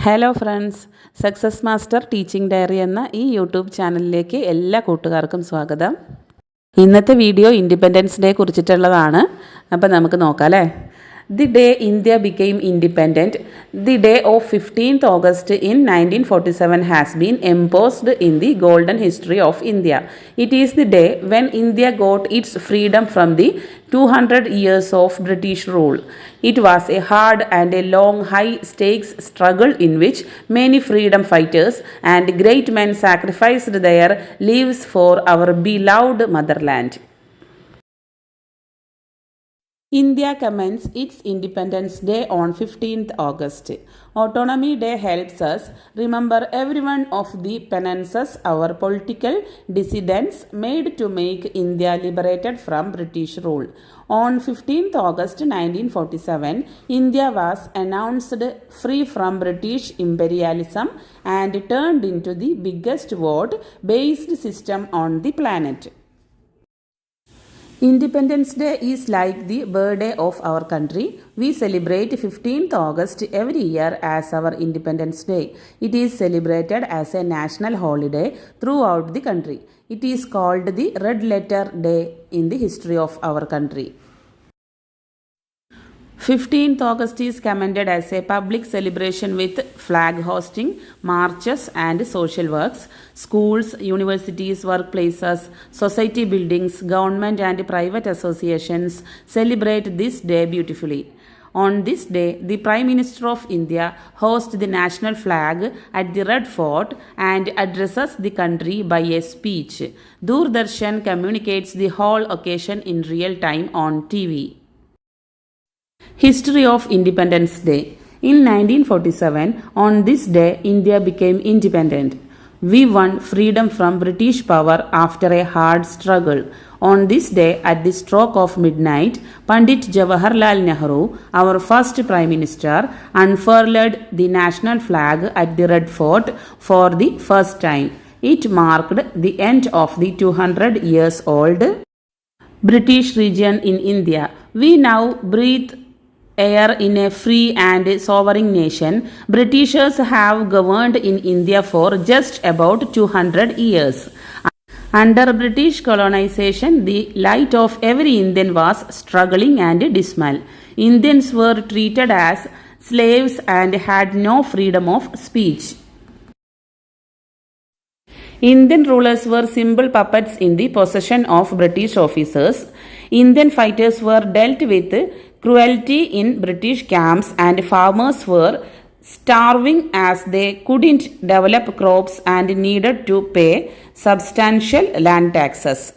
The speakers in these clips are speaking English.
Hello friends, success master teaching diary എന്ന ഈ YouTube ചാനലിലേക്ക് എല്ലാ കൂട്ടുകാർക്കും സ്വാഗതം. ഇന്നത്തെ വീഡിയോ ഇൻഡിപെൻഡൻസ് ഡേ കുറിച്ചിട്ടുള്ളതാണ്. അപ്പോൾ നമുക്ക് നോക്കാം അല്ലേ. The day India became independent, the day of 15th August in 1947 has been embossed in the golden history of India. It is the day when India got its freedom from the 200 years of British rule. It was a hard and a long high-stakes struggle in which many freedom fighters and great men sacrificed their lives for our beloved motherland. India commences its Independence Day on 15th August. Autonomy Day helps us remember every one of the penances our political dissidents made to make India liberated from British rule. On 15th August 1947, India was announced free from British imperialism and turned into the biggest vote-based system on the planet. Independence Day is like the birthday of our country. We celebrate 15th August every year as our Independence Day. It is celebrated as a national holiday throughout the country. It is called the Red Letter Day in the history of our country. 15th August is commended as a public celebration with flag hosting, marches and social works. Schools, universities, workplaces, society buildings, government and private associations celebrate this day beautifully. On this day, the Prime Minister of India hosts the national flag at the Red Fort and addresses the country by a speech. Doordarshan communicates the whole occasion in real time on TV. History of Independence Day. In 1947, on this day, India became independent. We won freedom from British power after a hard struggle. On this day, at the stroke of midnight, Pandit Jawaharlal Nehru, our first Prime Minister, unfurled the national flag at the Red Fort for the first time. It marked the end of the 200 years old British region in India. We now breathe air in a free and sovereign nation. Britishers have governed in India for just about 200 years. Under British colonization, the light of every Indian was struggling and dismal. Indians were treated as slaves and had no freedom of speech. Indian rulers were simple puppets in the possession of British officers. Indian fighters were dealt with cruelty in British camps and farmers were starving as they couldn't develop crops and needed to pay substantial land taxes.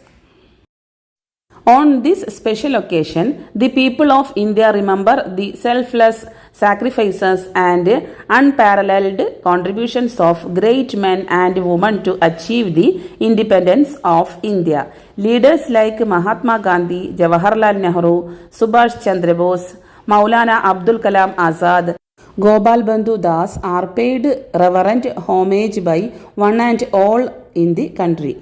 On this special occasion, the people of India remember the selfless sacrifices and unparalleled contributions of great men and women to achieve the independence of India. Leaders like Mahatma Gandhi, Jawaharlal Nehru, Subhash Chandra Bose, Maulana Abdul Kalam Azad, Gopal Bandhu Das are paid reverent homage by one and all in the country.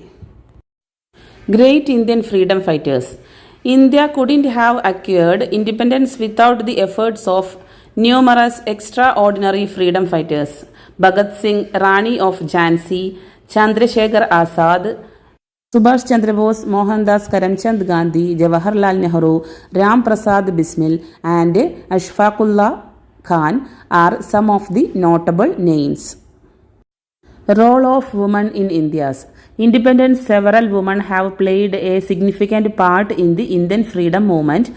Great Indian freedom fighters. India couldn't have acquired independence without the efforts of numerous extraordinary freedom fighters. Bhagat Singh, Rani of Jhansi, Chandrasekhar Azad, Subhash Chandra Bose, Mohandas Karamchand Gandhi, Jawaharlal Nehru, Ram Prasad Bismil and Ashfaqullah Khan are some of the notable names. Role of women in India's independence. Several women have played a significant part in the Indian freedom movement.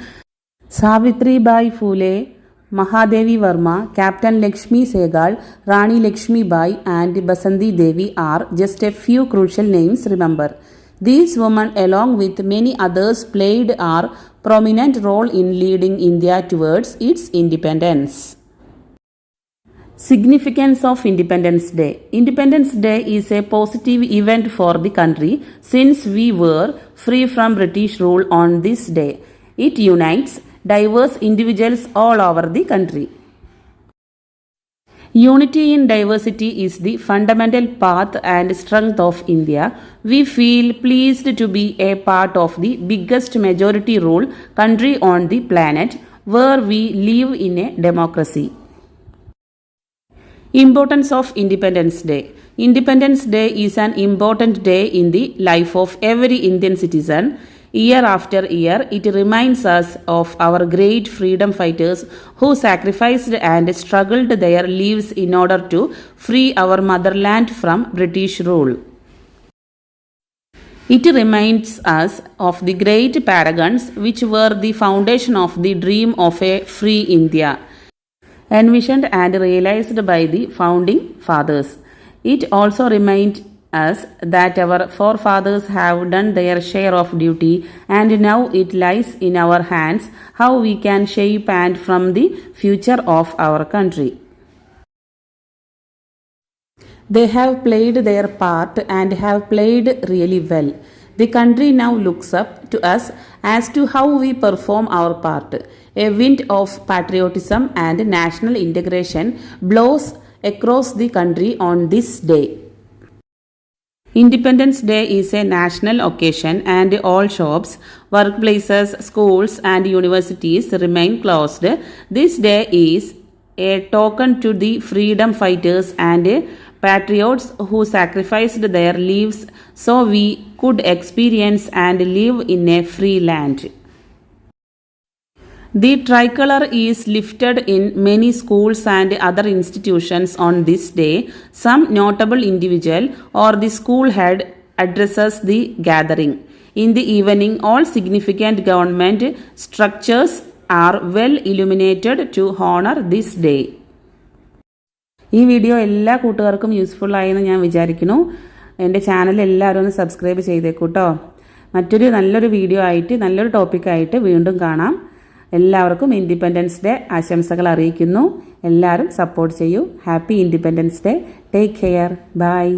Savitri Bai Phule, Mahadevi Verma, Captain Lakshmi Sehgal, Rani Lakshmi Bai and Basanti Devi are just a few crucial names remember. These women, along with many others, played a prominent role in leading India towards its independence. Significance of Independence Day. Independence Day is a positive event for the country since we were free from British rule on this day. It unites diverse individuals all over the country. Unity in diversity is the fundamental path and strength of India. We feel pleased to be a part of the biggest majority rule country on the planet where we live in a democracy. Importance of Independence Day. Independence Day is an important day in the life of every Indian citizen. Year after year, it reminds us of our great freedom fighters who sacrificed and struggled their lives in order to free our motherland from British rule. It reminds us of the great paragons which were the foundation of the dream of a free India, envisioned and realized by the founding fathers. It also reminds us that our forefathers have done their share of duty and now it lies in our hands how we can shape and from the future of our country. They have played their part and have played really well. The country now looks up to us as to how we perform our part. A wind of patriotism and national integration blows across the country on this day. Independence Day is a national occasion and all shops, workplaces, schools and universities remain closed. This day is a token to the freedom fighters and patriots who sacrificed their lives so we could experience and live in a free land. The tricolor is lifted in many schools and other institutions on this day. Some notable individual or the school head addresses the gathering. In the evening, all significant government structures are well illuminated to honor this day. ഈ video എല്ലാ കൂട്ടുകാർക്കും useful ആയെന്ന് ഞാൻ വിചാരിക്കുന്നു. എൻ്റെ channel എല്ലാവരും ഒന്ന് subscribe ചെയ്തേക്കൂട്ടോ. മറ്റൊരു നല്ലൊരു വീഡിയോ ആയിട്ട് നല്ലൊരു ടോപ്പിക്കായിട്ട് വീണ്ടും കാണാം. എല്ലാവർക്കും ഇൻഡിപെൻഡൻസ് ഡേ ആശംസകൾ അറിയിക്കുന്നു. എല്ലാവരും സപ്പോർട്ട് ചെയ്യൂ. Happy independence day. Take care. By.